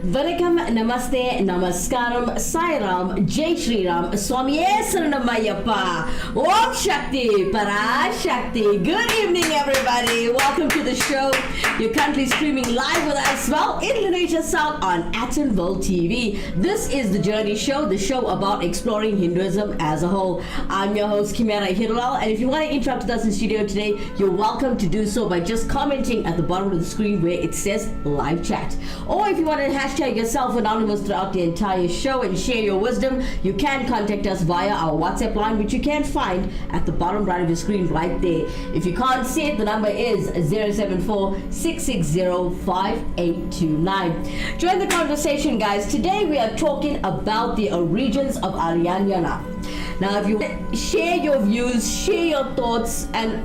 Vanakkam, Namaste, Namaskaram, Sai Ram, Jai Shri Ram, Swamiye Saranamayappa, Om Shakti, Parashakti. Good evening, everybody. Welcome to the show. You're currently streaming live with us, well, in Indonesia South on Atonville TV. This is the Journey Show, the show about exploring Hinduism as a whole. I'm your host, Kimera, Heeralal, and if you want to interact with us in studio today, you're welcome to do so by just commenting at the bottom of the screen where it says live chat. Or if you want to hashtag yourself anonymous throughout the entire show and share your wisdom, you can contact us via our WhatsApp line, which you can find at the bottom right of your screen right there. If you can't see it, the number is 074-660-5829. Join the conversation, guys. Today we are talking about the origins of Arayaranyana. Now, if you share your views, share your thoughts, and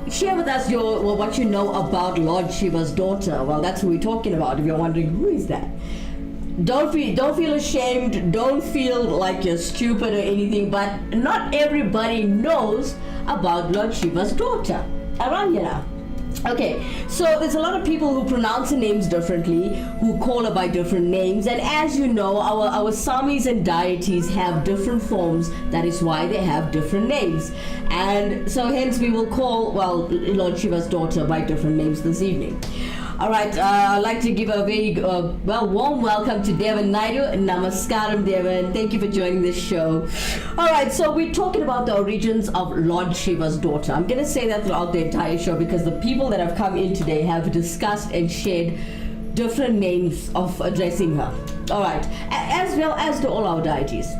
share with us what you know about Lord Shiva's daughter. Well, that's who we're talking about. If you're wondering, who is that? Don't feel ashamed. Don't feel like you're stupid or anything. But not everybody knows about Lord Shiva's daughter, Arayaranyana. Okay, so there's a lot of people who pronounce her names differently, who call her by different names, and as you know, our Samis and deities have different forms. That is why they have different names, and so hence we will call, Lord Shiva's daughter by different names this evening. Alright, I'd like to give a very warm welcome to Devan Naidu. Namaskaram, Devan. Thank you for joining this show. Alright, so we're talking about the origins of Lord Shiva's daughter. I'm going to say that throughout the entire show because the people that have come in today have discussed and shared different names of addressing her. Alright, as well as to all our deities.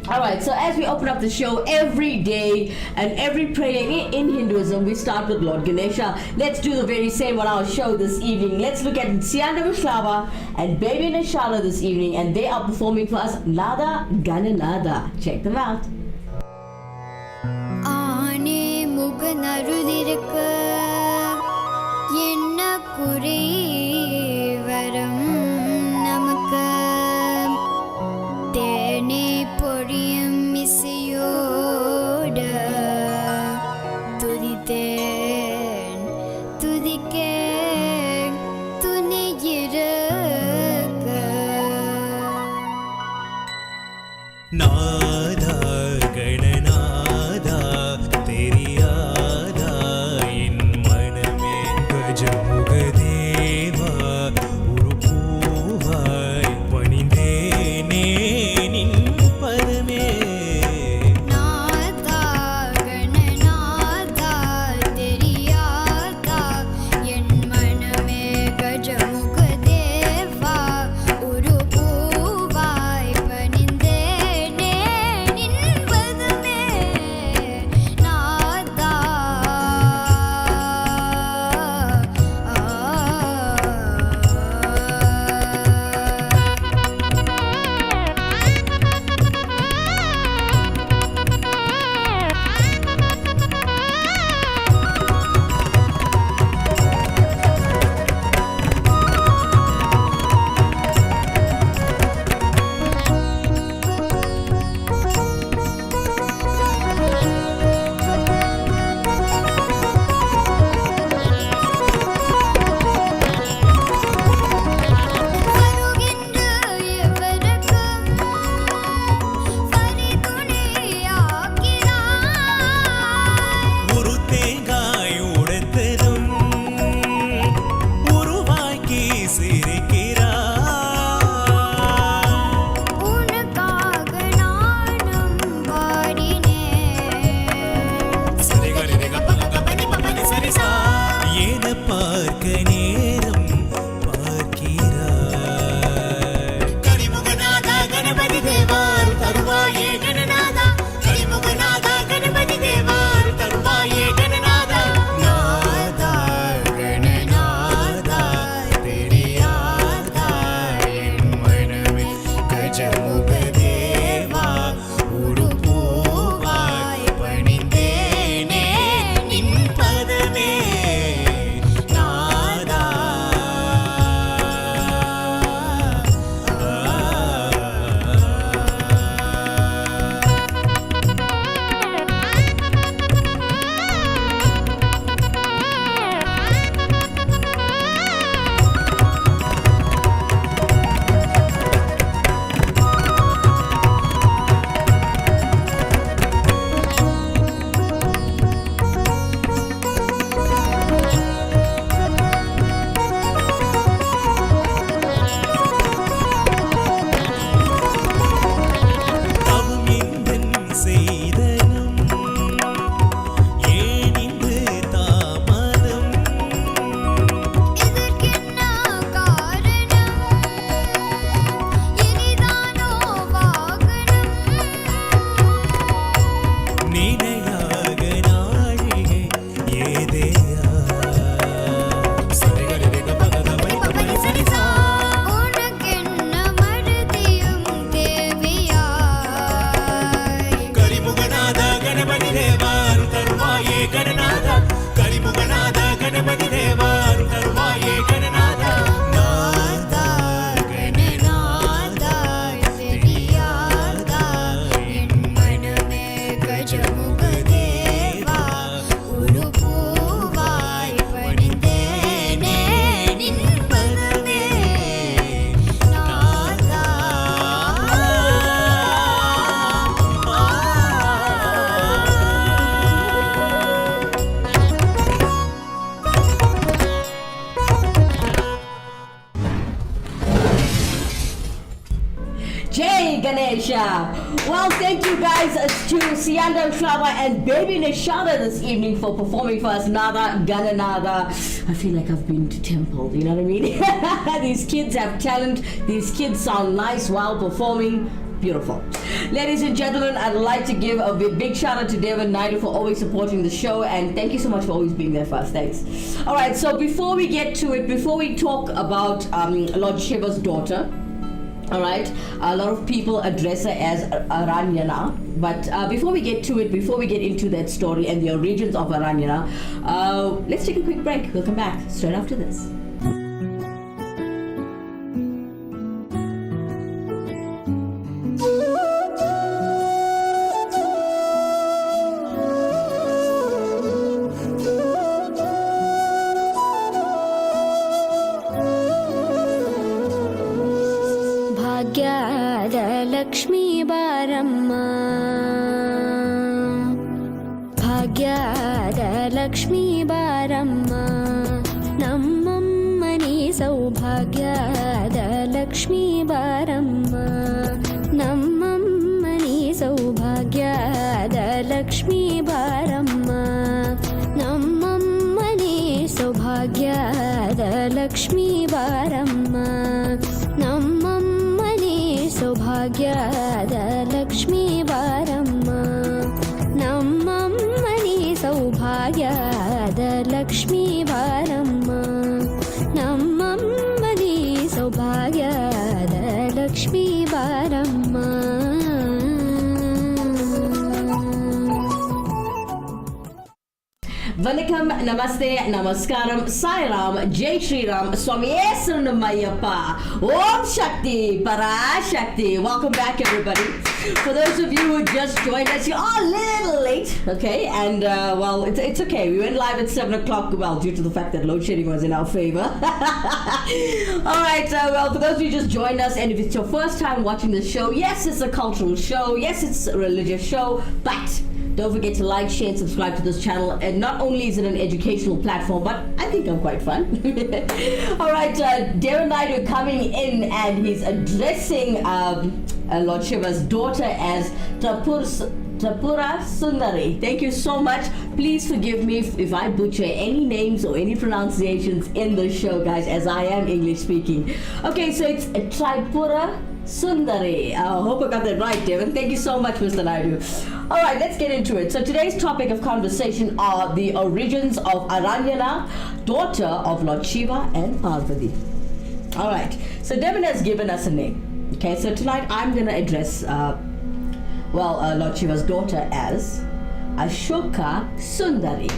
Alright, so as we open up the show every day and every prayer in Hinduism, we start with Lord Ganesha. Let's do the very same on our show this evening. Let's look at Sianda Vishlava and Baby Nishala this evening, and they are performing for us Nada Gananada. Check them out. Aane muganarulirukka enna kurai varam namakku tene பொழியும் இசையோடு துதித்தேன் துதிக்கேன் துணியிருக்க நாதா கணநாதா தெரியாதா என் Ganesha. Well, thank you guys to Sianda Shrava and Baby Nishada this evening for performing for us Nada Gananada. I feel like I've been to temple, you know what I mean? These kids have talent. These kids sound nice while performing. Beautiful. Ladies and gentlemen, I'd like to give a big shout out to Devin Naidu for always supporting the show, and thank you so much for always being there for us. Thanks. All right, so before we get to it, before we talk about Lord Shiva's daughter, all right, a lot of people address her as Arayaranyana, but before we get to it, before we get into that story and the origins of Arayaranyana, let's take a quick break. We'll come back straight after this. Lakshmi ಬಾರಮ್ಮ ಭಾಗ್ಯದ ಲಕ್ಷ್ಮೀ ಬಾರಮ್ಮ ನಮ್ಮಮ್ಮನಿ ಸೌಭಾಗ್ಯದ ಲಕ್ಷ್ಮೀ ಬಾರಮ್ಮ ನಮ್ಮಮ್ಮನಿ ಸೌಭಾಗ್ಯದ ಲಕ್ಷ್ಮೀ ಬಾರಮ್ಮ ನಮ್ಮಮ್ಮನಿ ಸೌಭಾಗ್ಯದ ಲಕ್ಷ್ಮೀ ಬಾರಮ್ಮ ನಮ್ಮಮ್ಮನಿ ಸೌಭಾಗ್ಯದ ಲಕ್ಷ್ಮೀ ಬಾರಮ್ಮ ನಮ್ಮಮ್ಮನಿ ಸೌಭಾಗ್ಯದ ಲಕ್ಷ್ಮೀ ಬಾರಮ್ಮ ನಮ್ಮಮ್ಮನಿ ಸೌಭಾಗ್ಯದ ಲಕ್ಷ್ಮೀ ಬಾರಮ್ಮ. Vanakkam, Namaste, Namaskaram, Sai Ram, Jai Shri Ram, Swami Saranamayyappa, Om Shakti, Parashakti. Welcome back, everybody. For those of you who just joined us, you're a little late, okay? And well, it's okay. We went live at 7 o'clock, well, due to the fact that load shedding was in our favor. All right, well, for those of you who just joined us, and if it's your first time watching this show, yes, it's a cultural show, yes, it's a religious show, but don't forget to like, share, and subscribe to this channel. And not only is it an educational platform, but I think I'm quite fun. All right, Devin Naidu coming in, and he's addressing Lord Shiva's daughter as Tripura Sundari. Thank you so much. Please forgive me if I butcher any names or any pronunciations in the show, guys, as I am English speaking. Okay, so it's Tripura Sundari. I hope I got that right, Devin. Thank you so much, Mr. Naidu. All right, let's get into it. So today's topic of conversation are the origins of Arayaranyana, daughter of Lord Shiva and Parvati. All right, so Devin has given us a name. Okay, so tonight I'm going to address, Lord Shiva's daughter as Ashoka Sundari.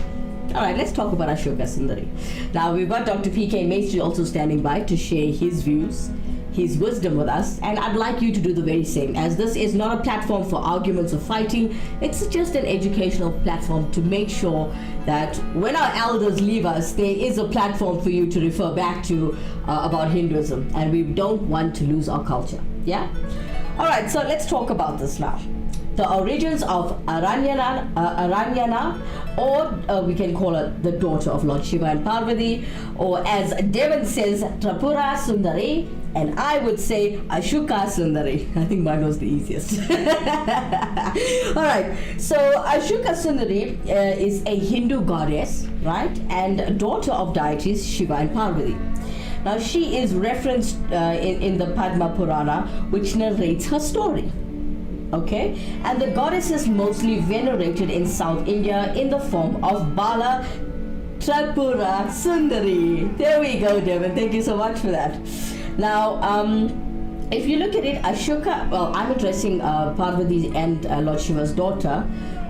All right, let's talk about Ashoka Sundari. Now, we've got Dr. P.K. Maestri also standing by to share his views, his wisdom with us, and I'd like you to do the very same, as this is not a platform for arguments or fighting. It's just an educational platform to make sure that when our elders leave us, there is a platform for you to refer back to about Hinduism, and we don't want to lose our culture. Yeah? All right, so let's talk about this now. The origins of Arayaranyana, or we can call her the daughter of Lord Shiva and Parvati, or as Devin says, Tripura Sundari, and I would say Ashoka Sundari. I think mine was the easiest. All right, so Ashoka Sundari is a Hindu goddess, right, and daughter of deities Shiva and Parvati. Now, she is referenced in the Padma Purana, which narrates her story. Okay, and the goddess is mostly venerated in South India in the form of Bala Tripura Sundari. There we go, Devin. Thank you so much for that. Now, if you look at it, Ashoka, well, I'm addressing Parvati and Lord Shiva's daughter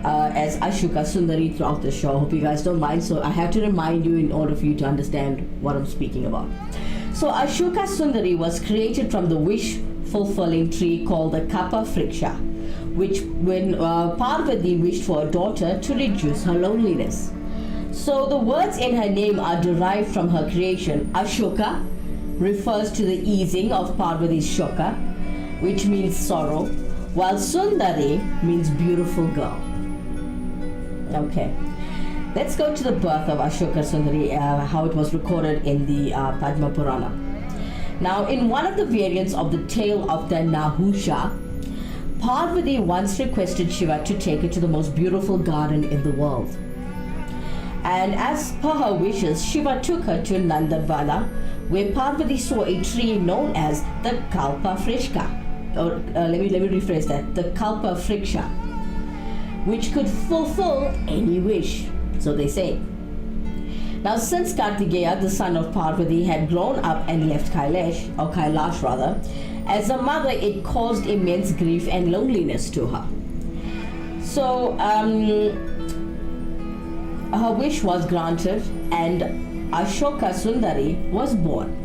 as Ashoka Sundari throughout the show. Hope you guys don't mind. So I have to remind you in order for you to understand what I'm speaking about. So Ashoka Sundari was created from the wish-fulfilling tree called the Kapha Vriksha, which when Parvati wished for a daughter to reduce her loneliness. So the words in her name are derived from her creation. Ashoka refers to the easing of Parvati's shoka, which means sorrow, while Sundari means beautiful girl. Okay, let's go to the birth of Ashoka Sundari, how it was recorded in the Padma Purana. Now, in one of the variants of the tale of the Nahusha, Parvati once requested Shiva to take her to the most beautiful garden in the world. And as per her wishes, Shiva took her to Nandavana, where Parvati saw a tree known as the Kalpa Vrikša, or let me rephrase that, the Kalpa Vrikša, which could fulfill any wish, so they say. Now, since Kartikeya, the son of Parvati, had grown up and left Kailash rather, as a mother, it caused immense grief and loneliness to her. So, her wish was granted and Ashoka Sundari was born.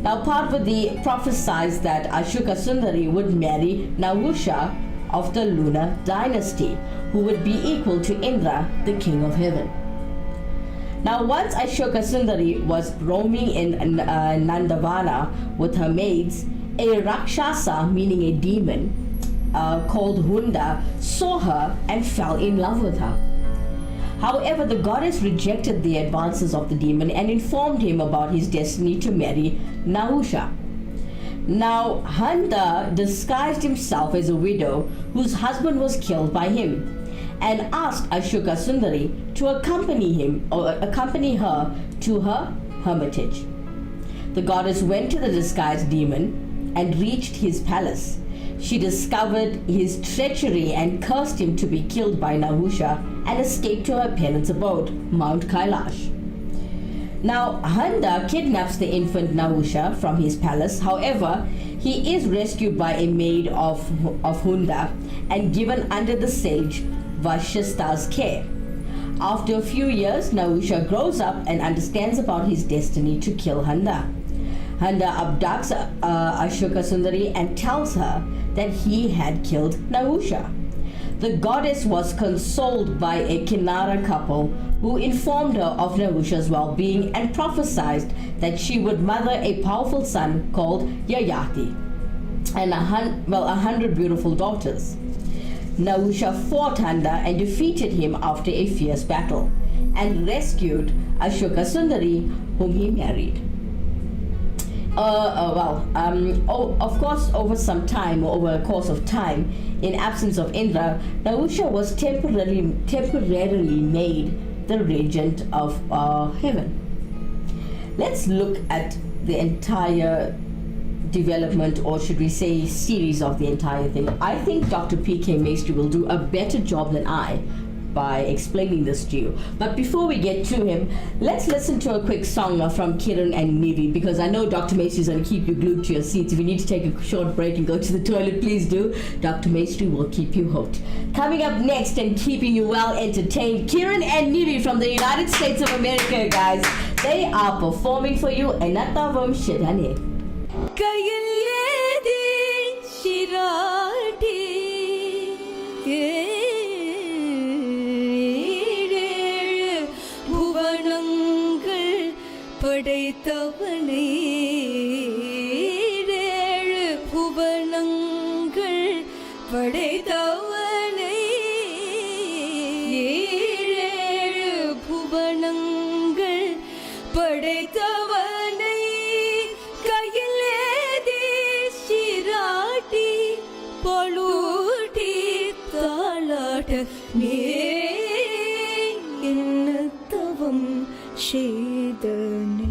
Now, Parvati prophesied that Ashoka Sundari would marry Nahusha of the lunar dynasty, who would be equal to Indra, the king of heaven. Now, once Ashoka Sundari was roaming in Nandavana with her maids, a Rakshasa, meaning a demon, called Hunda, saw her and fell in love with her. However, the goddess rejected the advances of the demon and informed him about his destiny to marry Nahusha. Now, Hunda disguised himself as a widow whose husband was killed by him, and asked Ashoka Sundari to accompany her to her hermitage. The goddess went to the disguised demon and reached his palace. She discovered his treachery and cursed him to be killed by Nahusha and escaped to her parents' abode, Mount Kailash. Now, Hunda kidnaps the infant Nahusha from his palace. However, he is rescued by a maid of Hunda and given under the sage Vashista's care. After a few years, Nahusha grows up and understands about his destiny to kill Hunda. Hunda abducts Ashoka Sundari and tells her that he had killed Nahusha. The goddess was consoled by a Kimera couple who informed her of Nahusha's well-being and prophesied that she would mother a powerful son called Yayati and 100 beautiful daughters. Nahusha fought Hunda and defeated him after a fierce battle and rescued Ashoka Sundari, whom he married. Of course, over a course of time, in absence of Indra, Nahusha was temporarily made the regent of heaven. Let's look at the entire development, or should we say series of the entire thing. I think Dr. P.K. Maestri will do a better job than I by explaining this to you. But before we get to him, let's listen to a quick song from Kiran and Nivi, because I know Dr. Maestri is going to keep you glued to your seats. If you need to take a short break and go to the toilet, please do. Dr. Maestri will keep you hooked. Coming up next and keeping you well entertained, Kiran and Nivi from the United States of America, guys. They are performing for you Enatavam Shirane. படைத்தவனே புவனங்கள் படைத்தவனே புவனங்கள் படைத்தவனை கையிலே சிராட்டி பழுட்டி தாளாட்ட நீ என்ன தவம் செய்தனே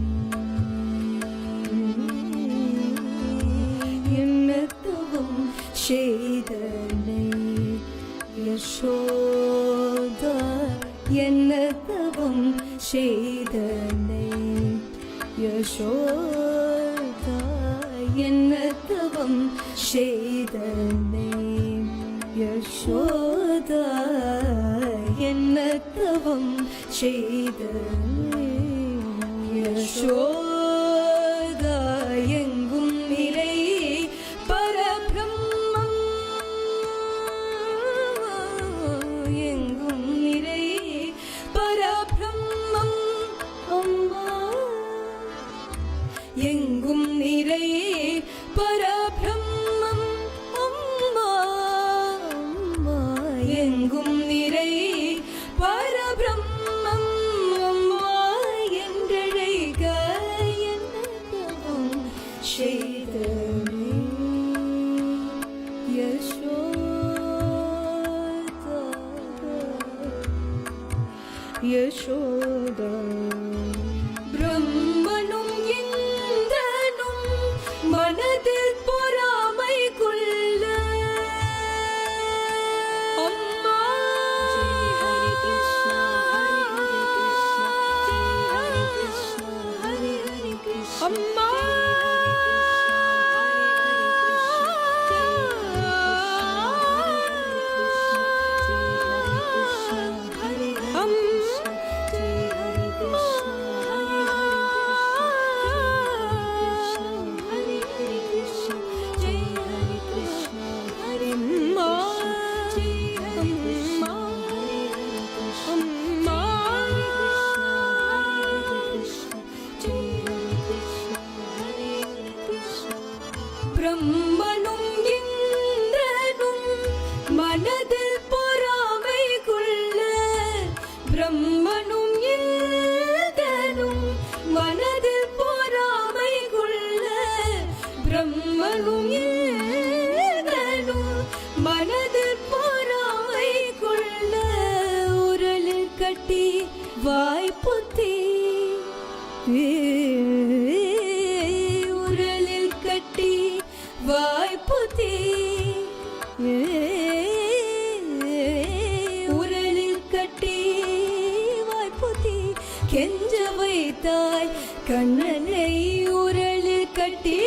என்ன தவம் செய்தனே யசோதா என்ன தவம் செய்தனே யசோதா என்ன தவம் செய்தனே யசோதா என்ன தவம் செய்தனே யசோதா எங்கும் நிலை பரபிரம்மம் எங்கும் நிலை பரபிரம்மம் அம்மா எங்கும் நிலை பரபிரம்மம் அம்மா அம்மா எங்கும் நிலை பரபிரம்மம் அம்மா என்றழைக்க என்ன தவம் செய்தனே யசோ யசோதா பிரம்மனும் இந்திரனும் மனதில் பொறாமை கொள்ள அம்மா ஹரி கிருஷ்ணா ஹரி கிருஷ்ணா ஹரி ஹரி கிருஷ்ணா அம்மா பிரம்மனும் இந்திரனும் மனதில் பொறாமை கொள்ள பிரம்மனும் இந்திரனும் மனதில் பொறாமை கொள்ள பிரம்மனும் இந்திரனும் மனதில் பொறாமை கொள்ள உரலில் கட்டி வாய்ப்புத்தி உரலில் கட்டி வாய்ப்புத்தி உரலில் கட்டி வாய்ப்புத்தி கெஞ்ச வைத்தாய் கண்ணனை உரலில் கட்டி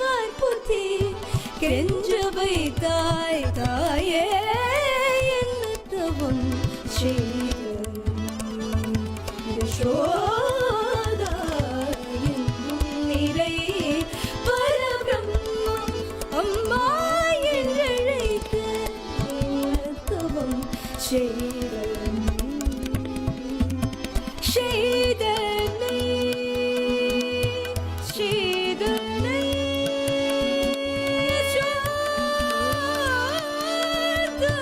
வாய்ப்புத்தி கெஞ்ச வைத்தாய் தாயே என்னத்தவம் செய்த யசோதா என்னும் நிறை பரபிரம்மம் அம்மா என்றழைத்த என்னத்தவம் செய்தனை செய்தனை Yashoda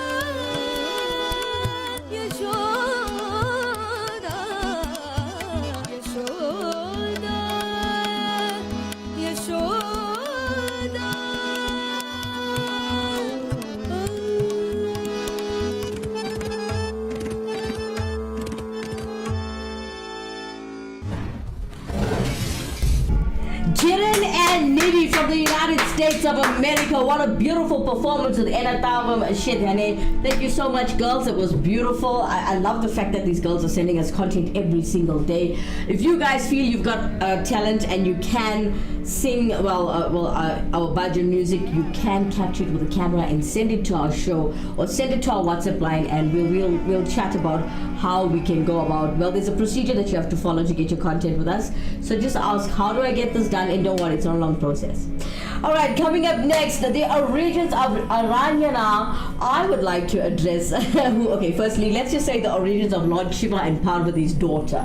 Yashoda Yashoda Jiren and Nidhi from the United States of America. What a beautiful performance with Enatavam Shidhane. Thank you so much, girls. It was beautiful. I love the fact that these girls are sending us content every single day. If you guys feel you've got talent and you can sing our bhajan music, you can capture it with a camera and send it to our show or send it to our WhatsApp line, and we'll chat about how we can go about. Well, there's a procedure that you have to follow to get your content with us. So just ask, how do I get this done? And don't worry, it's not a long process. All right, coming up next, the origins of Arayaranyana. I would like to address okay, firstly, let's just say the origins of Lord Shiva and Parvati's daughter.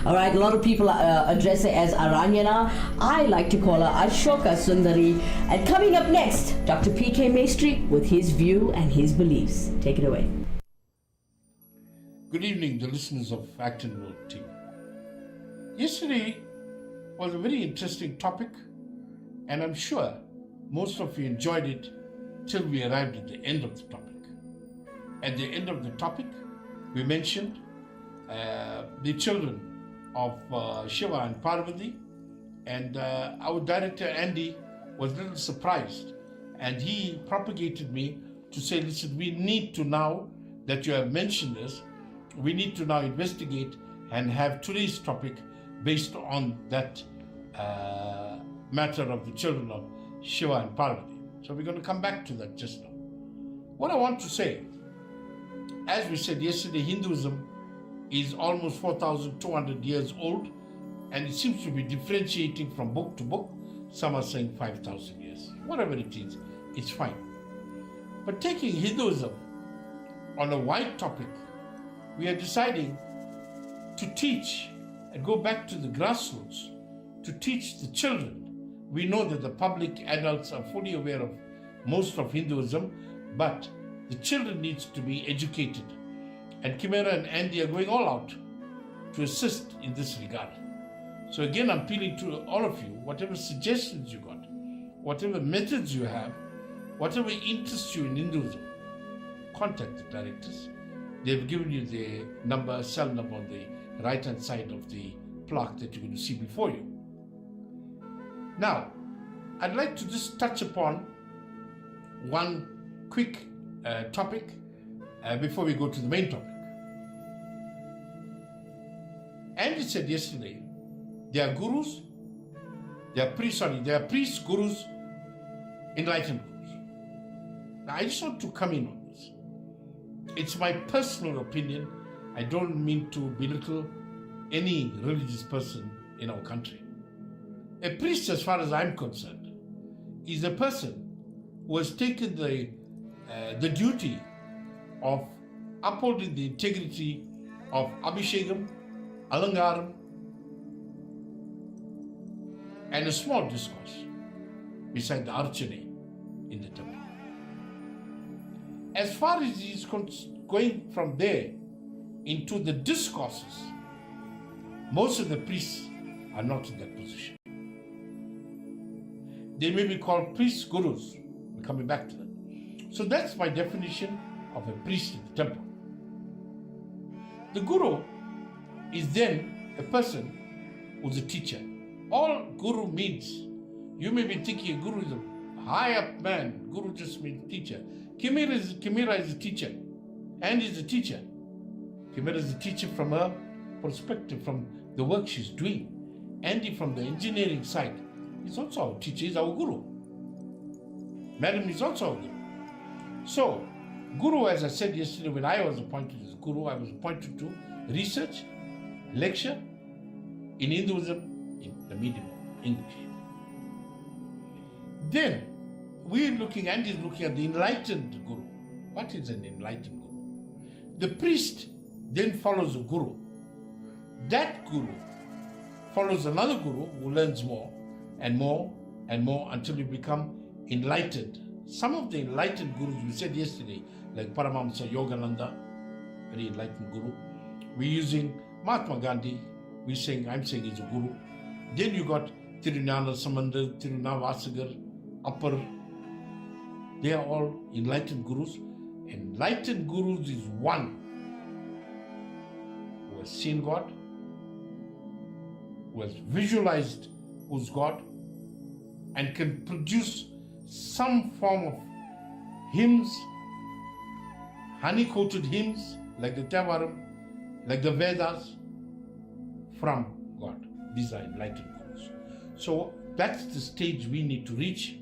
All right, a lot of people address her as Arayaranyana. I like to call her Ashoka Sundari. And coming up next, Dr. P.K. Maestri with his view and his beliefs. Take it away. Good evening, the listeners of Fact and World team. Yesterday was a very interesting topic, and I'm sure most of you enjoyed it till we arrived at the end of the topic. At the end of the topic, we mentioned the children of Shiva and Parvati, and our director Andy was a little surprised, and he propagated me to say, listen, we need to now that you have mentioned this, we need to now investigate and have today's topic based on that matter of the children of Shiva and Parvati. So we're going to come back to that just now. What I want to say, as we said yesterday, Hinduism is almost 4,200 years old, and it seems to be differentiating from book to book. Some are saying 5,000 years. Whatever it is, it's fine. But taking Hinduism on a wide topic, we are deciding to teach and go back to the grassroots to teach the children. We know that the public adults are fully aware of most of Hinduism, but the children needs to be educated. And Kimera and Andy are going all out to assist in this regard. So again, I'm appealing to all of you, whatever suggestions you got, whatever methods you have, whatever interests you in Hinduism, contact the directors They've given you the number, cell number on the right hand side of the plaque that you're going to see before you. Now, I'd like to just touch upon one quick topic before we go to the main topic. Andy said yesterday, there are gurus, there are priests, gurus, enlightened gurus. Now, I just want to come in on this. It's my personal opinion. I don't mean to belittle any religious person in our country. A priest, as far as I'm concerned, is a person who has taken the duty of upholding the integrity of Abhishekam, Alangaram, and a small discourse beside the Archane in the temple. As far as he is going from there into the discourses, most of the priests are not in that position. They may be called priests, gurus. We're coming back to that. So that's my definition of a priest in the temple. The guru is then a person who's a teacher. All guru means, you may be thinking a guru is a high up man. Guru just means teacher. Kimera is a teacher, and is a teacher. Kimera is a teacher from her perspective, from the work she's doing. Andy from the engineering side is also our teacher, is our guru. Madam is also our guru. So, guru, as I said yesterday, when I was appointed as guru, I was appointed to research, lecture in Hinduism, in the medium English. Then, Andy is looking at the enlightened guru. What is an enlightened guru? The priest then follows a guru. That guru follows another guru who learns more and more and more until you become enlightened. Some of the enlightened gurus we said yesterday, like Paramahamsa Yogananda, very enlightened guru. We're using Mahatma Gandhi. I'm saying he's a guru. Then you got Tirunala Samandar, Tirunavasagar, Upper. They are all enlightened gurus. Enlightened gurus is one who has seen God, who has visualized who's God, and can produce some form of hymns, honey-coated hymns, like the Tevaram, like the Vedas, from God. These are enlightened gurus. So that's the stage we need to reach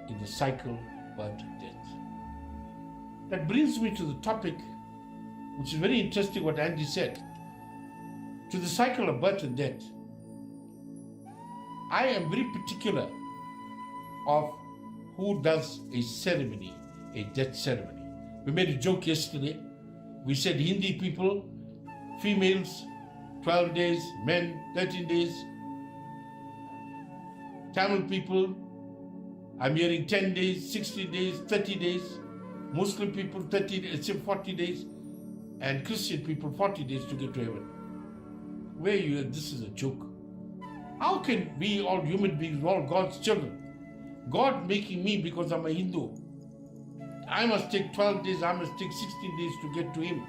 in the cycle birth, death. That brings me to the topic, which is very interesting what Andy said. To the cycle of birth and death. I am very particular of who does a ceremony, a death ceremony. We made a joke yesterday. We said Hindi people, females, 12 days, men, 13 days. Tamil people, I'm hearing 10 days, 60 days, 30 days. Muslim people, 40 days. And Christian people, 40 days to get to heaven. This is a joke. How can we, all human beings, all God's children, God making me because I'm a Hindu, I must take 12 days, I must take 16 days to get to Him.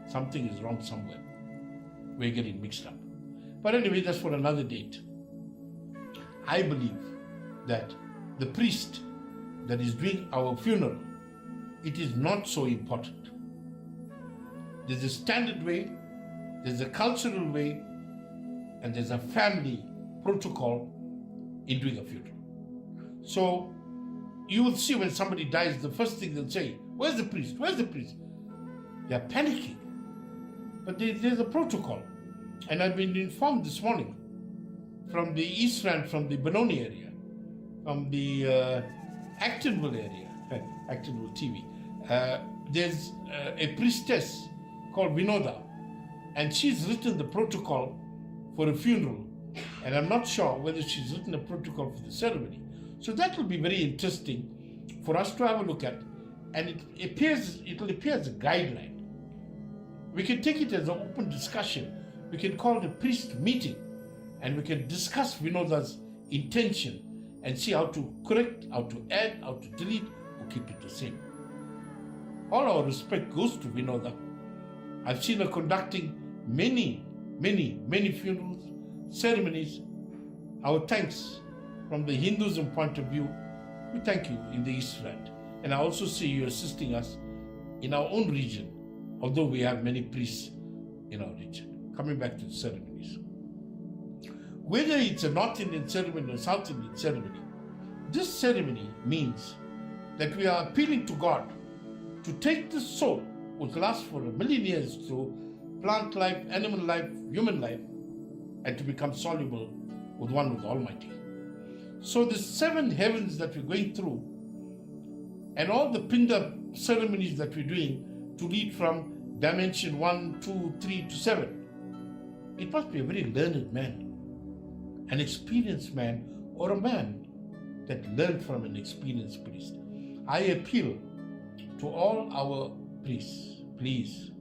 Something is wrong somewhere. We're getting mixed up. But anyway, that's for another date. I believe that the priest that is doing our funeral, it is not so important. There's a standard way, there's a cultural way, and there's a family protocol in doing a funeral. So you will see when somebody dies, the first thing they'll say, where's the priest? Where's the priest? They're panicking. But there's a protocol. And I've been informed this morning from the East Rand, from the Benoni area, from the Actonville area, Actonville TV. There's a priestess called Vinoda, and she's written the protocol for a funeral, and I'm not sure whether she's written a protocol for the ceremony. So that will be very interesting for us to have a look at, and it will appear as a guideline. We can take it as an open discussion. We can call it a priest meeting, and we can discuss Vinoda's intention and see how to correct, how to add, how to delete, or keep it the same. All our respect goes to Vinoda. I've seen her conducting many funerals, ceremonies. Our thanks from the Hinduism point of view, we thank you in the Eastland. And I also see you assisting us in our own region, although we have many priests in our region. Coming back to the ceremonies. Whether it's a North Indian ceremony or South Indian ceremony, this ceremony means that we are appealing to God to take this soul, which lasts for 1,000,000 years through plant life, animal life, human life, and to become soluble with one with the Almighty. So the 7 heavens that we're going through and all the Pinda ceremonies that we're doing to lead from dimension 1, 2, 3 to 7, it must be a very learned man, an experienced man, or a man that learned from an experienced priest. I appeal to all our priests, please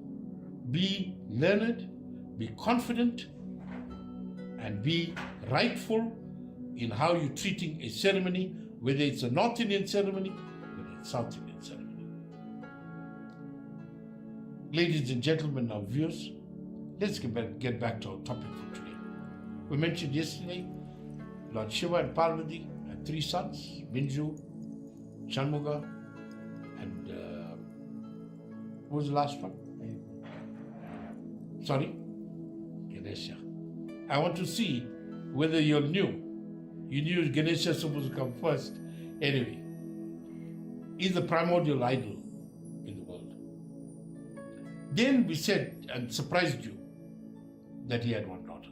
be learned, be confident, and be rightful in how you're treating a ceremony, whether it's a North Indian ceremony, whether it's South Indian ceremony. Ladies and gentlemen, our viewers, let's get back to our topic for today. We mentioned yesterday, Lord Shiva and Parvati had 3 sons, Minju, Shanmuga, and what was the last one? Sorry? Ganesha. I want to see whether you knew. You knew Ganesha was supposed to come first. Anyway, he's the primordial idol in the world. Then we said and surprised you that he had one daughter.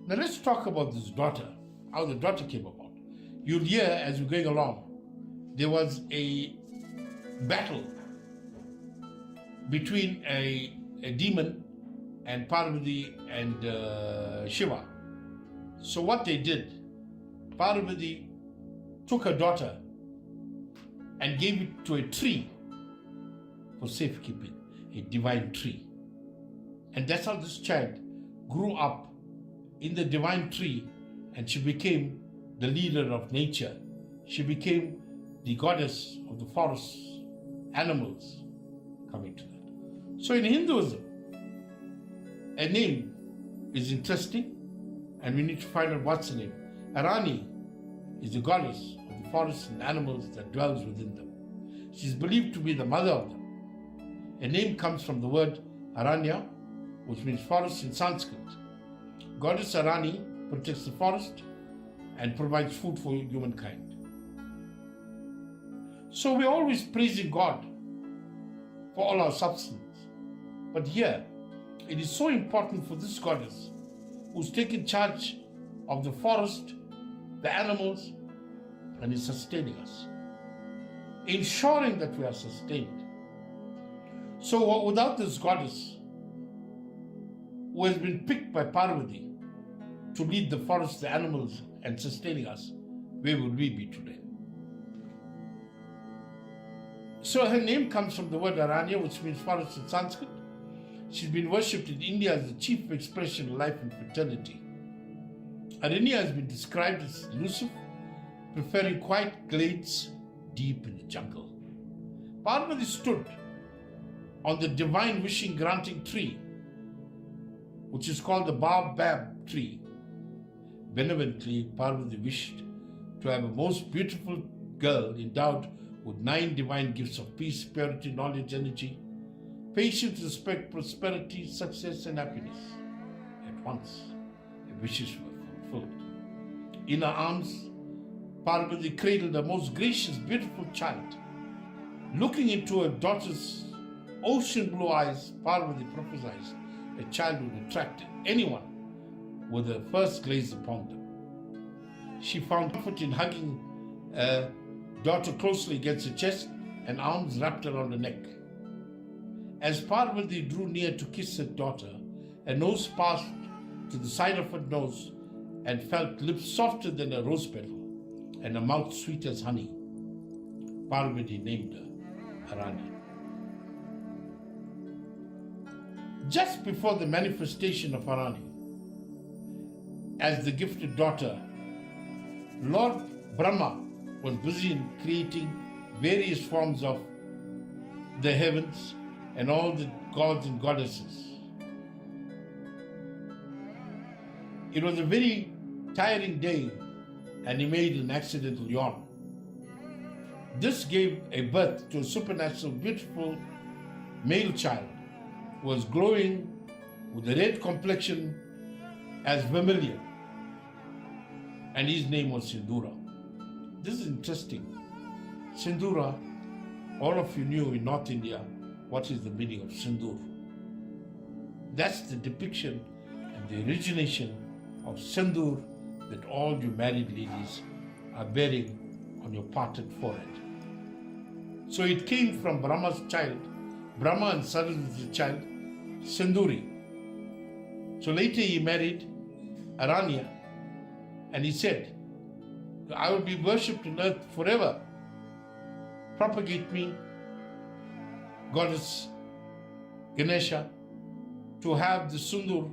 Now let's talk about this daughter, how the daughter came about. You'll hear as we're going along, there was a battle between a demon and Parvati and Shiva. So what they did, Parvati took her daughter and gave it to a tree for safekeeping, a divine tree. And that's how this child grew up in the divine tree, and she became the leader of nature. She became the goddess of the forests, animals, coming to that. So in Hinduism, a name is interesting, and we need to find out what's the name. Arani is the goddess of the forests and animals that dwells within them. She's believed to be the mother of them. A name comes from the word Aranya, which means forest in Sanskrit. Goddess Arani protects the forest and provides food for humankind. So we're always praising God for all our substance. But here, it is so important for this goddess who's taken charge of the forest, the animals, and is sustaining us, ensuring that we are sustained. So without this goddess, who has been picked by Parvati to lead the forest, the animals, and sustaining us, where would we be today? So her name comes from the word Aranya, which means forest in Sanskrit. She's been worshipped in India as the chief expression of life and fertility. Aranya has been described as elusive, preferring quiet glades deep in the jungle. Parvati stood on the divine wishing granting tree, which is called the baobab tree. Benevolently, Parvati wished to have a most beautiful girl endowed with 9 divine gifts of peace, purity, knowledge, energy, patience, respect, prosperity, success, and happiness. At once, her wishes were fulfilled. In her arms, Parvati cradled a most gracious, beautiful child. Looking into her daughter's ocean blue eyes, Parvati prophesied a child would attract anyone with her first gaze upon them. She found comfort in hugging her daughter closely against her chest and arms wrapped around her neck. As Parvati drew near to kiss her daughter, her nose passed to the side of her nose and felt lips softer than a rose petal and a mouth sweet as honey. Parvati named her Arani. Just before the manifestation of Arani as the gifted daughter, Lord Brahma was busy in creating various forms of the heavens and all the gods and goddesses. It was a very tiring day and he made an accidental yawn. This gave a birth to a supernatural, beautiful male child who was glowing with a red complexion as vermilion, and his name was Sindura. This is interesting. Sindura, all of you knew in North India what is the meaning of Sindur. That's the depiction and the origination of Sindur that all you married ladies are bearing on your parted forehead. So it came from Brahma's child, Brahma and Saraswati's child, Sinduri. So later he married Aranya, and he said, I will be worshipped on earth forever. Propagate me, goddess Ganesha, to have the Sindur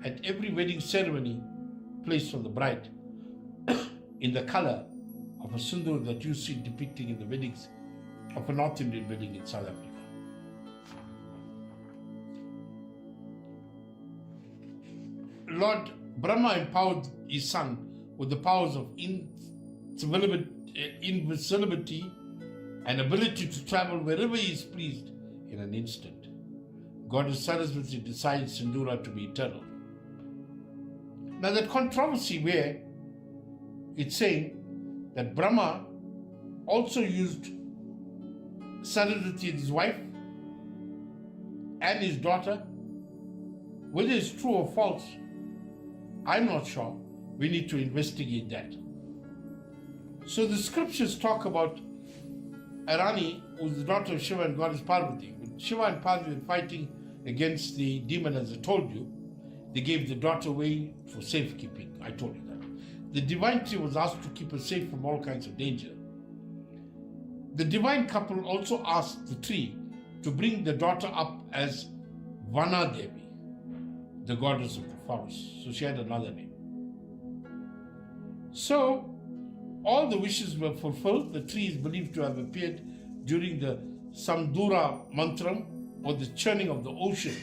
at every wedding ceremony placed on the bride in the color of a Sindur that you see depicting in the weddings of a North Indian wedding in South Africa. Lord Brahma empowered his son with the powers of invisibility and ability to travel wherever he is pleased in an instant. Goddess Saraswati decides Sindura to be eternal. Now that controversy where it's saying that Brahma also used Saraswati as his wife and his daughter, whether it's true or false, I'm not sure. We need to investigate that. So the scriptures talk about Arani, who's the daughter of Shiva and goddess Parvati. When Shiva and Parvati were fighting against the demon, as I told you, they gave the daughter away for safekeeping. I told you that. The divine tree was asked to keep her safe from all kinds of danger. The divine couple also asked the tree to bring the daughter up as Vana Devi, the goddess of the forest. So she had another name. So all the wishes were fulfilled. The tree is believed to have appeared during the Samdura Mantram, or the churning of the ocean,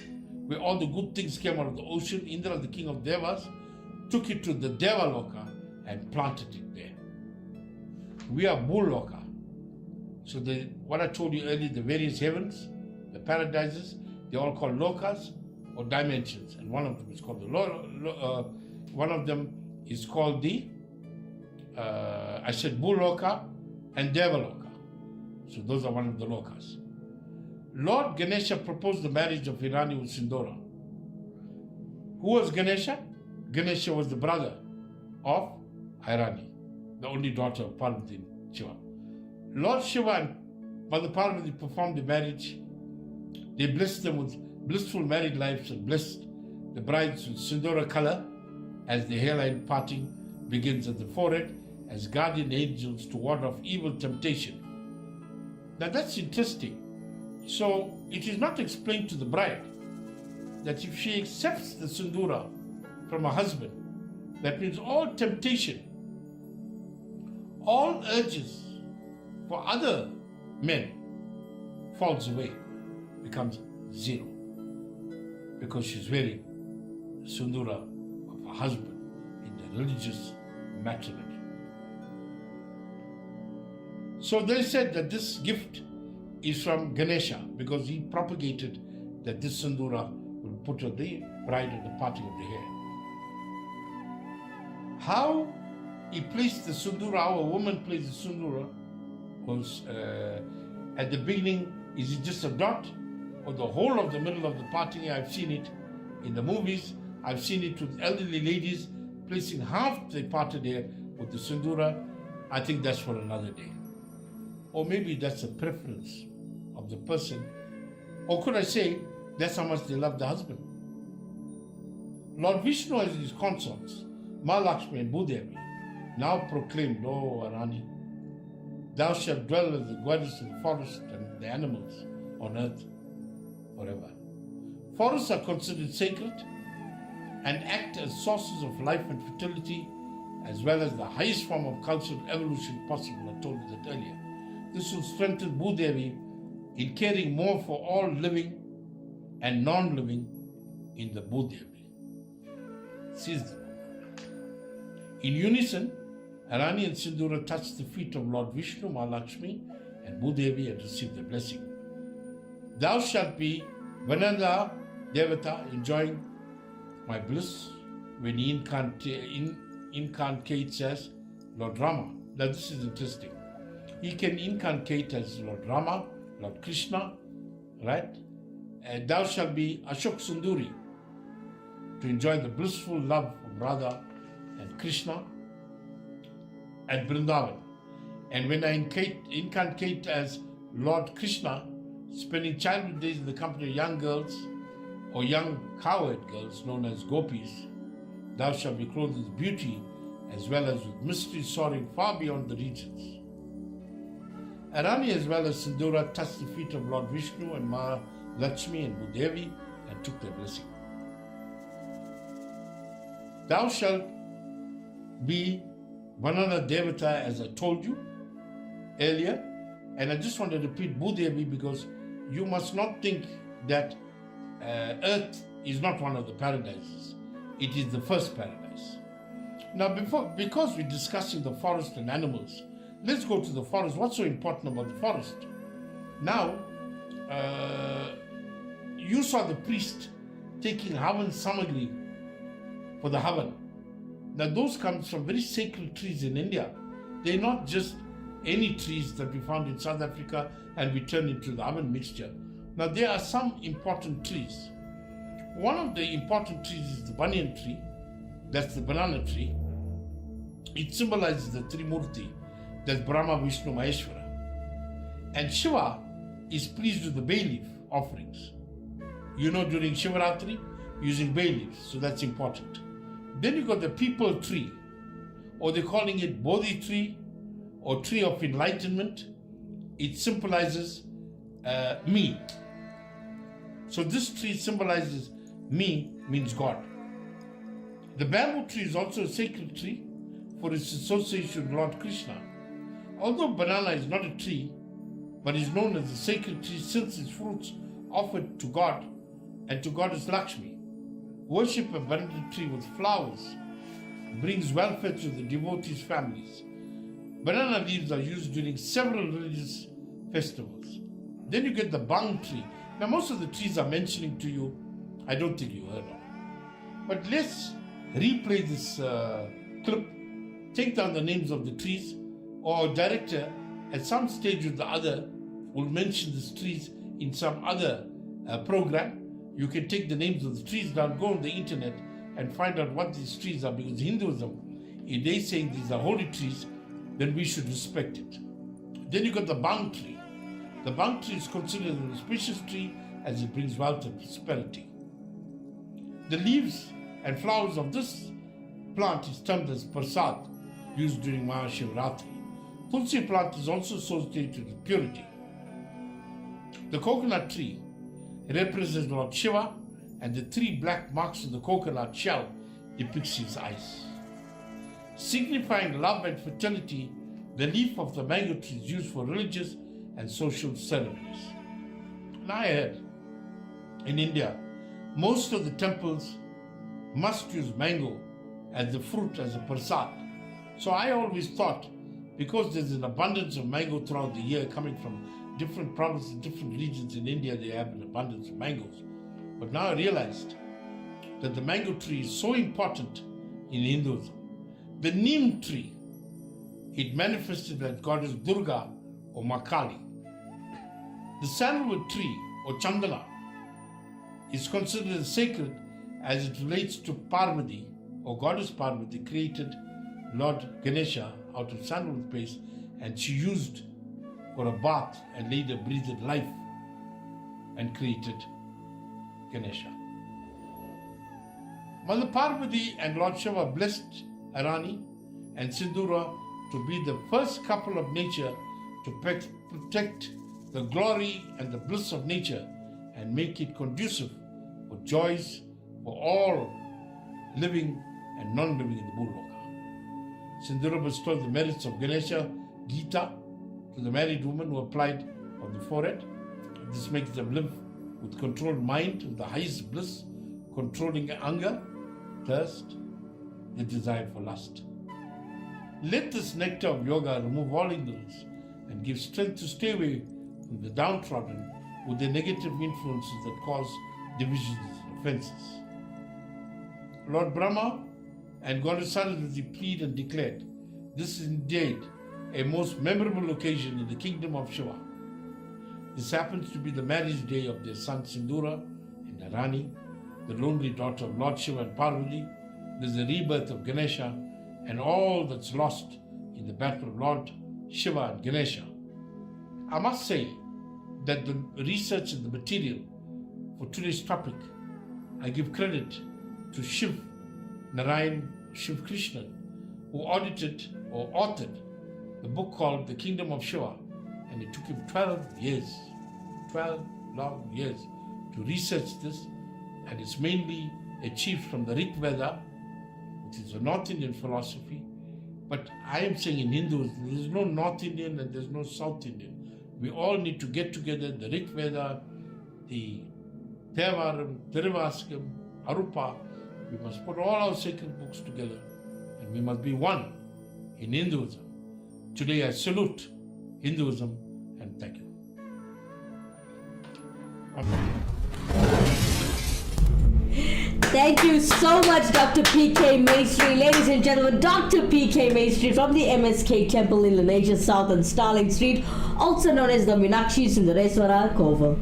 where all the good things came out of the ocean. Indra, the king of Devas, took it to the Devaloka and planted it there. We are Bhuloka. So what I told you earlier, the various heavens, the paradises, they're all called lokas or dimensions, and one of them is called the I said Bhuloka and Devaloka. So those are one of the lokas. Lord Ganesha proposed the marriage of Hirani with Sindura. Who was Ganesha? Ganesha was the brother of Hirani, the only daughter of Parvati and Shiva. Lord Shiva and Mother Parvati performed the marriage. They blessed them with blissful married lives and blessed the brides with Sindura color as the hairline parting begins at the forehead as guardian angels to ward off evil temptation. Now that's interesting. So it is not explained to the bride that if she accepts the Sindura from her husband, that means all temptation, all urges for other men falls away, becomes zero, because she's wearing the Sindura of her husband in the religious matrimony. So they said that this gift is from Ganesha because he propagated that this Sindura will put on the bride at the parting of the hair. How he placed the Sindura, how a woman plays the Sindura, was at the beginning, is it just a dot or the whole of the middle of the parting hair? I've seen it in the movies. I've seen it with elderly ladies placing half the parted hair with the Sindura. I think that's for another day. Or maybe that's a preference of the person. Or could I say, that's how much they love the husband. Lord Vishnu as his consorts, Mahalakshmi and Bhudevi, now proclaimed, O Arani, thou shalt dwell as the goddess of the forest and the animals on earth forever. Forests are considered sacred and act as sources of life and fertility, as well as the highest form of cultural evolution possible. I told you that earlier. This will strengthen Bhudevi in caring more for all living and non-living in the Bhudevi. In unison, Arani and Sindura touched the feet of Lord Vishnu, Mahalakshmi and Bhudevi and received the blessing. Thou shalt be Vananda Devata, enjoying my bliss when he incarnates as Lord Rama. Now this is interesting. He can incarnate as Lord Rama, Lord Krishna, right? And thou shalt be Ashok Sunduri, to enjoy the blissful love of Radha and Krishna at Vrindavan. And when I incarnate as Lord Krishna, spending childhood days in the company of young girls or young cowherd girls known as gopis, thou shalt be clothed with beauty as well as with mystery soaring far beyond the regions. Arani as well as Sindura touched the feet of Lord Vishnu and Mahalakshmi and Bhudevi and took their blessing. Thou shalt be Vanana Devata, as I told you earlier, and I just want to repeat Bhudevi because you must not think that earth is not one of the paradises. It is the first paradise. Now, because we're discussing the forest and animals, let's go to the forest. What's so important about the forest? Now, you saw the priest taking Havan Samagri for the Havan. Now, those come from very sacred trees in India. They're not just any trees that we found in South Africa and we turn into the Havan mixture. Now, there are some important trees. One of the important trees is the banyan tree. That's the banana tree. It symbolizes the Trimurti. That's Brahma, Vishnu, Maheshwara. And Shiva is pleased with the bay leaf offerings. You know, during Shivaratri, using bay leaves, so that's important. Then you got the peepal tree, or they're calling it Bodhi tree, or tree of enlightenment. It symbolizes me. So this tree symbolizes me, means God. The bamboo tree is also a sacred tree for its association with Lord Krishna. Although banana is not a tree, but is known as a sacred tree since its fruits offered to God and to Goddess Lakshmi. Worship a banana tree with flowers brings welfare to the devotees' families. Banana leaves are used during several religious festivals. Then you get the bang tree. Now most of the trees I'm mentioning to you, I don't think you heard of. But let's replay this clip, take down the names of the trees, or director at some stage or the other will mention these trees in some other program. You can take the names of the trees down, go on the internet and find out what these trees are, because Hinduism, if they saying these are holy trees, then we should respect it. Then you got the bang tree. The bang tree is considered an auspicious tree as it brings wealth and prosperity. The leaves and flowers of this plant is termed as prasad, used during Mahashivratri. Tulsi plant is also associated with purity. The coconut tree represents Lord Shiva, and the three black marks on the coconut shell depicts his eyes. Signifying love and fertility, the leaf of the mango tree is used for religious and social ceremonies. Now I heard in India, most of the temples must use mango as the fruit, as a prasad. So I always thought, because there's an abundance of mango throughout the year coming from different provinces, different regions in India, they have an abundance of mangoes. But now I realized that the mango tree is so important in Hinduism. The neem tree, it manifested as goddess Durga or Makali. The sandalwood tree or Chandana is considered sacred as it relates to Parvati or goddess Parvati, created Lord Ganesha out of sandalwood paste, and she used for a bath and later breathed life and created Ganesha. Mother Parvati and Lord Shiva blessed Arani and Sindura to be the first couple of nature to protect the glory and the bliss of nature and make it conducive for joys for all living and non-living in the Bhuloka. Sindura bestowed the merits of Ganesha Gita to the married woman who applied on the forehead, This makes them live with controlled mind, with the highest bliss, controlling anger, thirst, the desire for lust. Let this nectar of yoga remove all hindrance and give strength to stay away from the downtrodden with the negative influences that cause divisions and offenses. Lord Brahma and Goddess Saraswati plead and declared, this is indeed a most memorable occasion in the kingdom of Shiva. This happens to be the marriage day of their son Sindura and Narani, the lonely daughter of Lord Shiva and Parvati. There's the rebirth of Ganesha and all that's lost in the battle of Lord Shiva and Ganesha. I must say that the research and the material for today's topic, I give credit to Shiv Narayan Shiv Krishnan, who audited or authored the book called The Kingdom of Shiva, and it took him 12 long years to research this, and it's mainly achieved from the Rig Veda, which is a North Indian philosophy. But I am saying in Hinduism, there's no North Indian and there's no South Indian. We all need to get together, the Rig Veda, the Thevaram, Tiruvasakam, Arupa. We must put all our sacred books together and we must be one in Hinduism. Today I salute Hinduism and thank you. Thank you so much, Dr. P.K. Maestri. Ladies and gentlemen, Dr. P.K. Maestri from the MSK Temple in Lanesia South on Starling Street, also known as the Meenakshi Sundareswara Koval.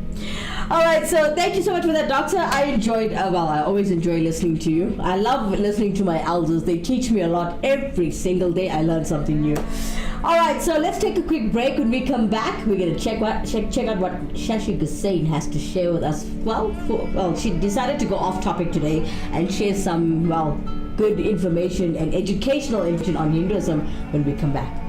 Alright, so thank you so much for that, Doctor. I enjoyed, I always enjoy listening to you. I love listening to my elders. They teach me a lot. Every single day I learn something new. Alright, so let's take a quick break. When we come back, we're going to check out what Shashi Gasain has to share with us. Well, she decided to go off topic today and share some, good information and educational information on Hinduism when we come back.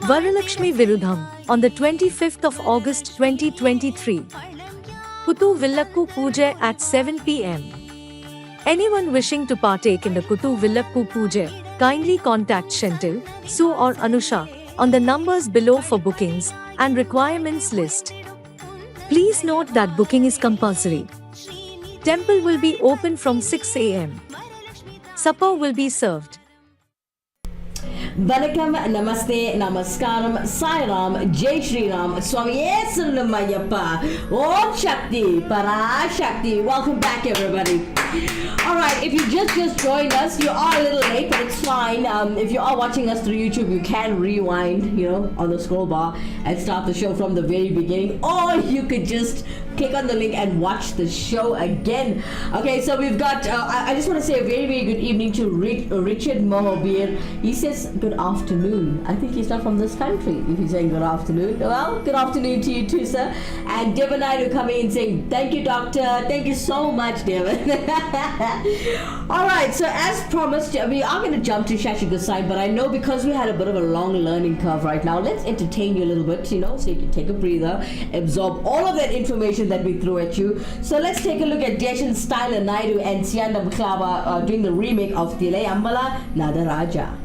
Varalakshmi Virudham, on the 25th of August 2023. Kuttu Villakku Puja at 7 p.m. Anyone wishing to partake in the Kuttu Villakku Puja, kindly contact Shentil, Sue or Anusha on the numbers below for bookings and requirements list. Please note that booking is compulsory. Temple will be open from 6 a.m. Supper will be served. Vanakkam, Namaste, Namaskaram, Sai Ram, Jai Shri Ram, Swamiye Sanamayappa, Om Shakti, Para Shakti. Welcome back, everybody. Alright, if you just joined us, you are a little late, but it's fine. If you are watching us through YouTube, you can rewind, on the scroll bar and start the show from the very beginning, or you could just click on the link and watch the show again. Okay, so we've got, I just want to say a very, very good evening to Richard Mohobir. He says good afternoon. I think he's not from this country if he's saying good afternoon. Well, good afternoon to you too, sir. And Devon Naidu coming in saying, thank you, doctor. Thank you so much, Devon. Alright, so as promised, we are going to jump to Shashi side, but I know because we had a bit of a long learning curve right now, let's entertain you a little bit, so you can take a breather, absorb all of that information that we threw at you. So let's take a look at Jason Styler Naidu and Sianda Mklaba doing the remake of Tile Ambala Nadaraja.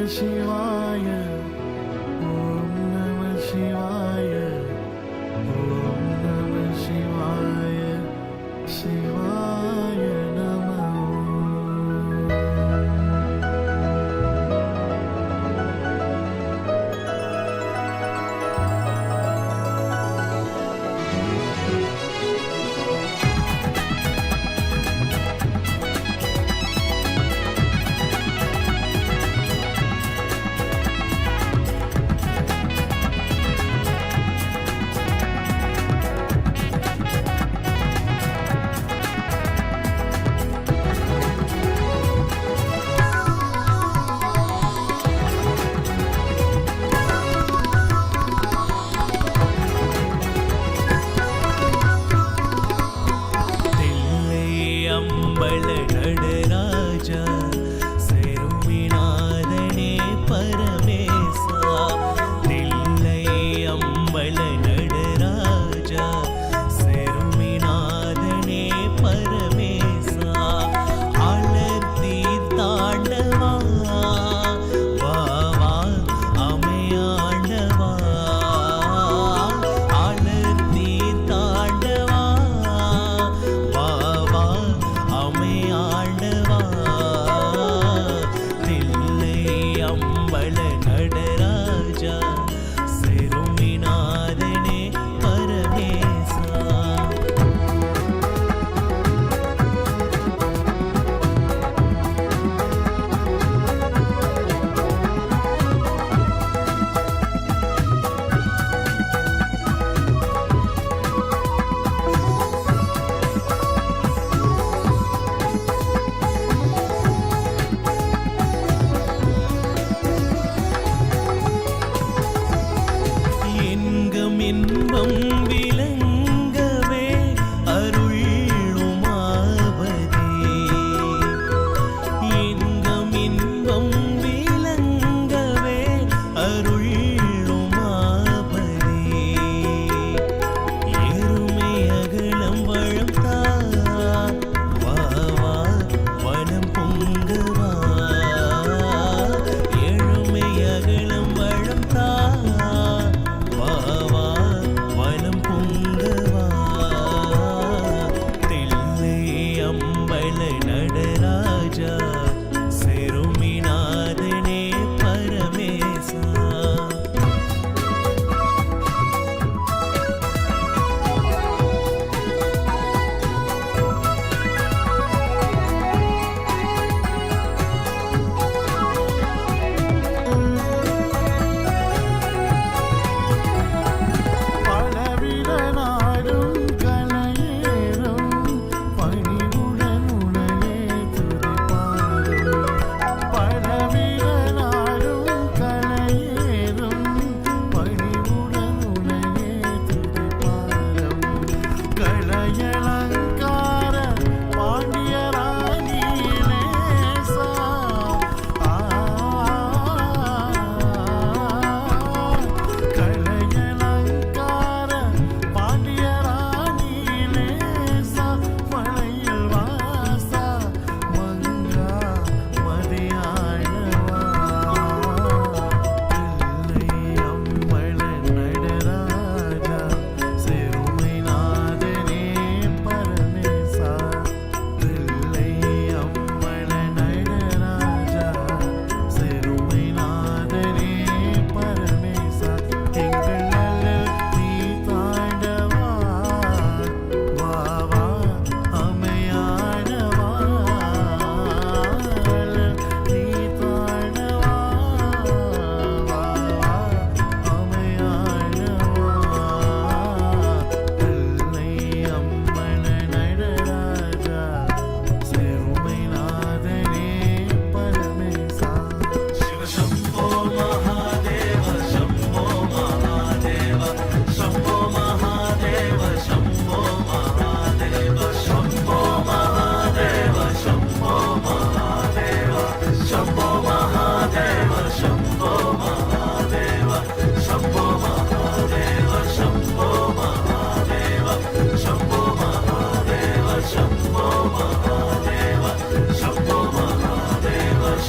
Shivaya, Om Namah Shivaya.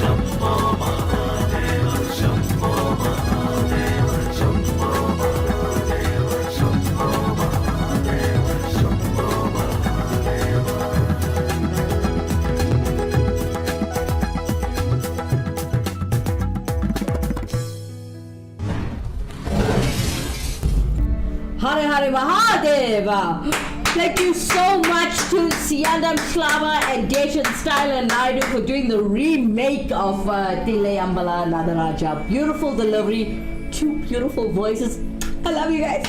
Hare Hare Mahadeva! Thank you so much to Siandam Shlava and Deshan Styler Naidu for doing the remake of Tile Ambala Nadaraja. Beautiful delivery, two beautiful voices. I love you guys.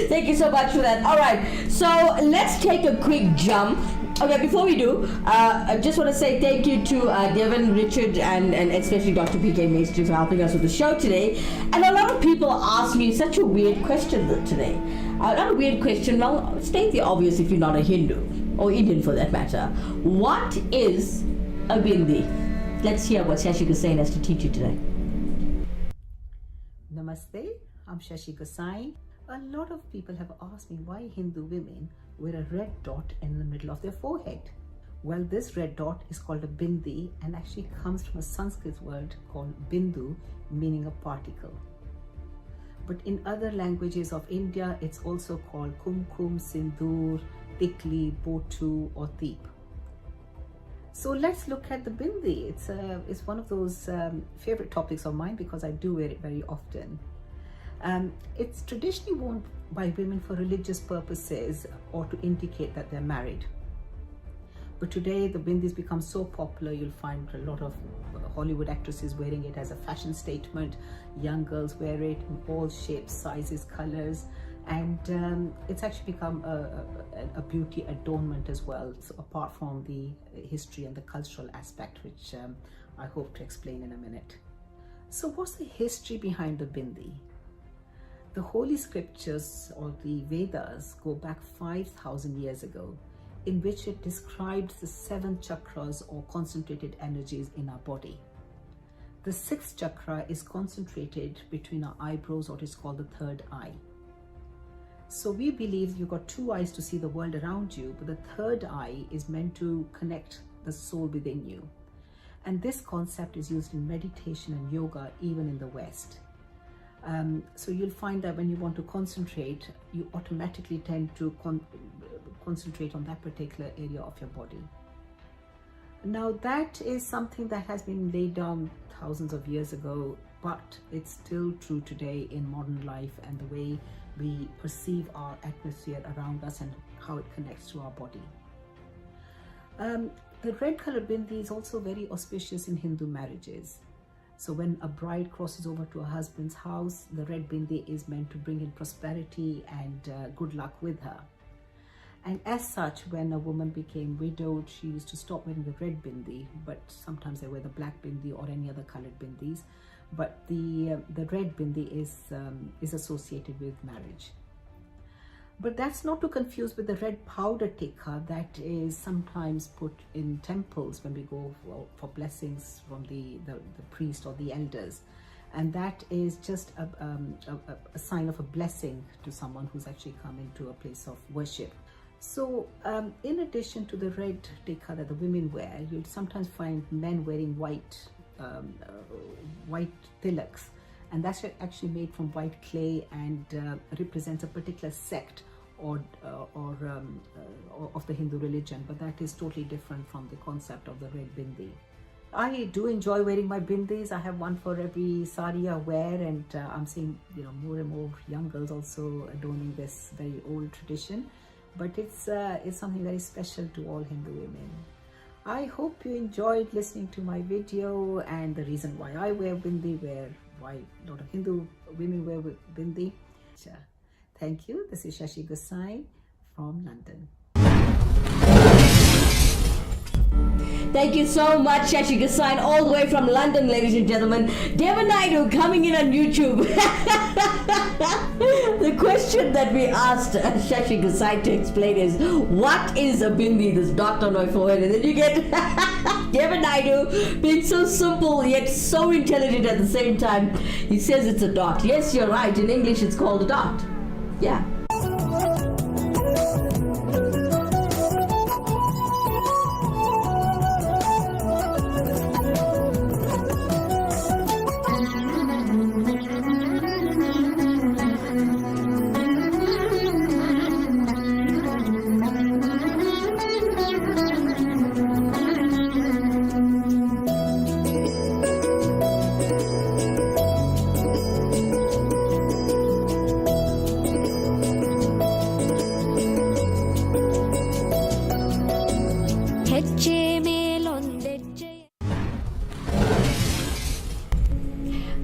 Thank you so much for that. Alright, so let's take a quick jump. Okay, before we do, I just want to say thank you to Devin, Richard, and especially Dr. PK Maestri for helping us with the show today. And a lot of people ask me such a weird question today. Not a weird question, well, state the obvious if you're not a Hindu, or Indian for that matter. What is a bindi? Let's hear what Shashi Gosai has to teach you today. Namaste, I'm Shashi Gosai. A lot of people have asked me why Hindu women wear a red dot in the middle of their forehead. Well, this red dot is called a bindi and actually comes from a Sanskrit word called bindu, meaning a particle. But in other languages of India, it's also called kumkum, sindoor, tikli, botu or deep. So let's look at the bindi. It's one of those favorite topics of mine because I do wear it very often. It's traditionally worn by women for religious purposes or to indicate that they're married. But today the bindis become so popular, you'll find a lot of Hollywood actresses wearing it as a fashion statement. Young girls wear it in all shapes, sizes, colors, and it's actually become a beauty adornment as well, so apart from the history and the cultural aspect, which I hope to explain in a minute. So what's the history behind the bindi? The holy scriptures or the Vedas go back 5,000 years ago, in which it describes the 7 chakras or concentrated energies in our body. The 6th chakra is concentrated between our eyebrows, or it is called the 3rd eye. So we believe you've got 2 eyes to see the world around you, but the 3rd eye is meant to connect the soul within you. And this concept is used in meditation and yoga, even in the West. So you'll find that when you want to concentrate, you automatically tend to concentrate on that particular area of your body. Now that is something that has been laid down thousands of years ago, but it's still true today in modern life and the way we perceive our atmosphere around us and how it connects to our body. The red color bindi is also very auspicious in Hindu marriages. So when a bride crosses over to her husband's house, the red bindi is meant to bring in prosperity and good luck with her. And as such, when a woman became widowed, she used to stop wearing the red bindi, but sometimes they wear the black bindi or any other colored bindis. But the red bindi is associated with marriage. But that's not to confuse with the red powder tikka that is sometimes put in temples when we go for blessings from the priest or the elders. And that is just a sign of a blessing to someone who's actually come into a place of worship. So in addition to the red tikka that the women wear, you'll sometimes find men wearing white tilaks. And that's actually made from white clay and represents a particular sect or of the Hindu religion, but that is totally different from the concept of the red bindi. I do enjoy wearing my bindis. I have one for every sari I wear, and I'm seeing more and more young girls also adorning this very old tradition. But it's something very special to all Hindu women. I hope you enjoyed listening to my video and the reason why I wear bindi, why a lot of Hindu women wear bindi. Thank you. This is Shashi Gosai from London. Thank you so much, Shashi Gosai, all the way from London, ladies and gentlemen. Devan Naidu coming in on YouTube. The question that we asked Shashi Gosai to explain is, what is a bindi, this dot on my forehead? And then you get Devan Naidu being so simple yet so intelligent at the same time. He says it's a dot. Yes, you're right. In English, it's called a dot. Yeah.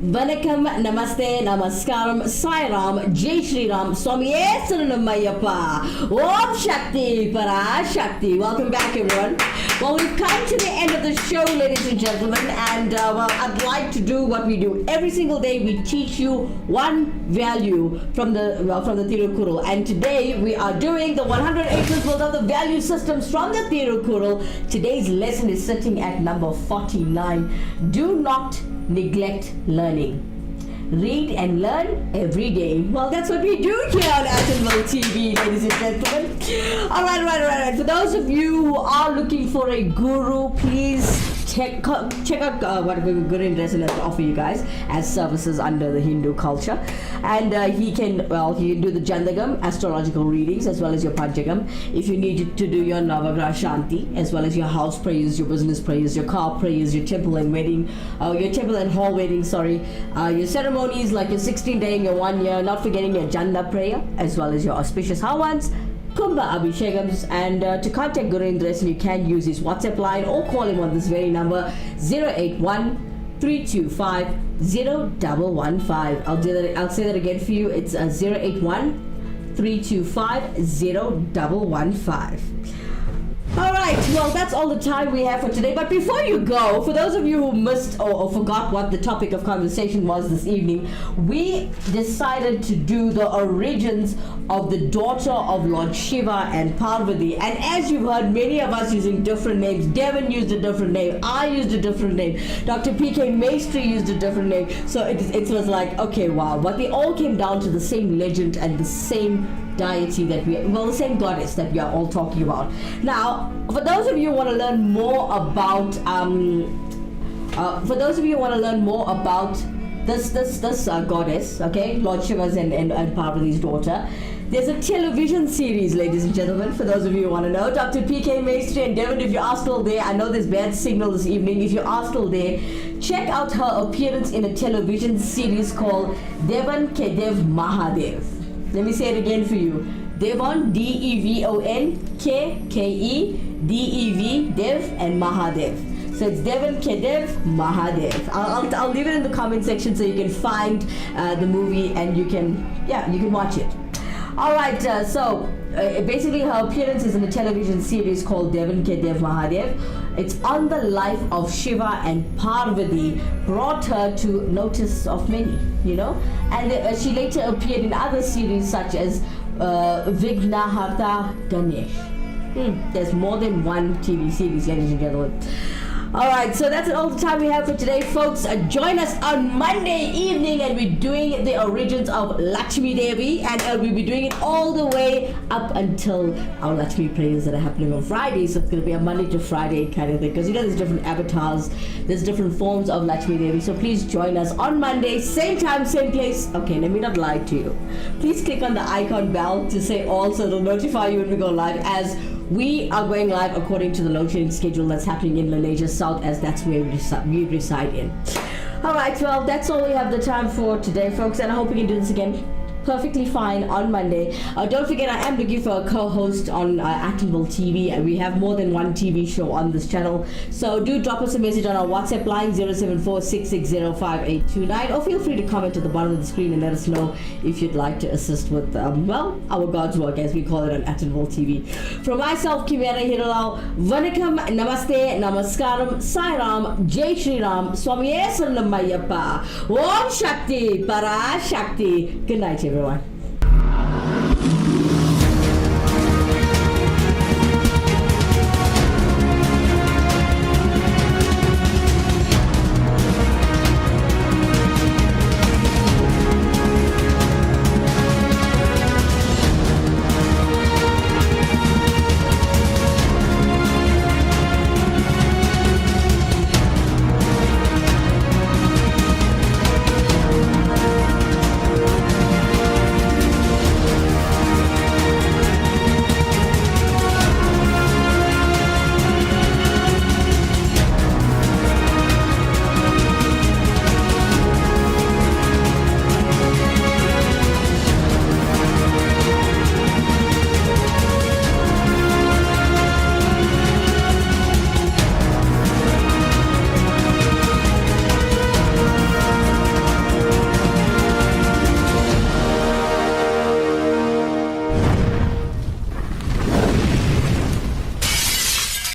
Vanakkam, Namaste, Namaskaram, Sai Ram, Jai Shri Ram, Swamiye Saranam Om Shakti Para Shakti. Welcome back, everyone. Well, we've come to the end of the show, ladies and gentlemen, and I'd like to do what we do every single day. We teach you one value from the Tirukkural, and today we are doing the 108 principles of the value systems from the Tirukkural. Today's lesson is sitting at number 49. Do not neglect learning. Read and learn every day. Well, that's what we do here on Atonville TV, ladies and gentlemen. All right. For those of you who are looking for a guru, please check out what Guru has to offer you guys as services under the Hindu culture. And he can do the Jandagam, astrological readings, as well as your Panchagam. If you need to do your Navagraha Shanti, as well as your house prayers, your business prayers, your car prayers, your temple and hall wedding, your ceremonies like your 16-day and your 1 year, not forgetting your Janda prayer, as well as your auspicious Havans, Kumbha Abhishekams, and to contact Guru Indresan, you can use his WhatsApp line or call him on this very number 081 325 0115. I'll say that again for you. It's 081 325 0115. Alright, well, that's all the time we have for today. But before you go, for those of you who missed or forgot what the topic of conversation was this evening, we decided to do the origins of the daughter of Lord Shiva and Parvati. And as you've heard, many of us using different names. Devin used a different name. I used a different name. Dr. P.K. Maestri used a different name. So it was like, okay, wow. But they all came down to the same legend and the same deity the same goddess that we are all talking about. Now, for those of you who want to learn more about this goddess, okay, Lord Shiva's and Parvati's daughter, there's a television series, ladies and gentlemen, for those of you who want to know. Dr. P.K. Maestri and Devin, if you are still there, I know there's bad signal this evening. If you are still there, check out her appearance in a television series called Devan Kedev Mahadev. Let me say it again for you. Devon, Devon, Kekev, Dev, and Mahadev. So it's Devon Kedev Mahadev. I'll leave it in the comment section so you can find the movie and you can watch it. Alright, basically her appearance is in a television series called Devan Kedev Mahadev. It's on the life of Shiva, and Parvati brought her to notice of many, and she later appeared in other series such as Vignaharta Ganesh. There's more than one TV series, ladies and gentlemen. Alright, so that's all the time we have for today, folks. Join us on Monday evening, and we're doing the origins of Lakshmi Devi, and we'll be doing it all the way up until our Lakshmi prayers that are happening on Friday. So it's going to be a Monday to Friday kind of thing, because there's different avatars, there's different forms of Lakshmi Devi. So please join us on Monday, same time, same place. Okay, let me not lie to you. Please click on the icon bell to say all, so it'll notify you when we go live, as we are going live according to the load shedding schedule that's happening in Malaysia South, as that's where we reside in. Alright, well, that's all we have the time for today, folks, and I hope we can do this again perfectly fine on Monday. Don't forget, I am looking for a co-host on Atonville TV, and we have more than one TV show on this channel. So do drop us a message on our WhatsApp line 074-660-5829, or feel free to comment at the bottom of the screen and let us know if you'd like to assist with our God's work, as we call it on Atonville TV. From myself, Kimera, Heeralal, Vanakkam, Namaste, Namaskaram, Sai Ram, Jai Shri Ram, Swamiye Saranam Om Shakti Para Shakti. Good night, everyone.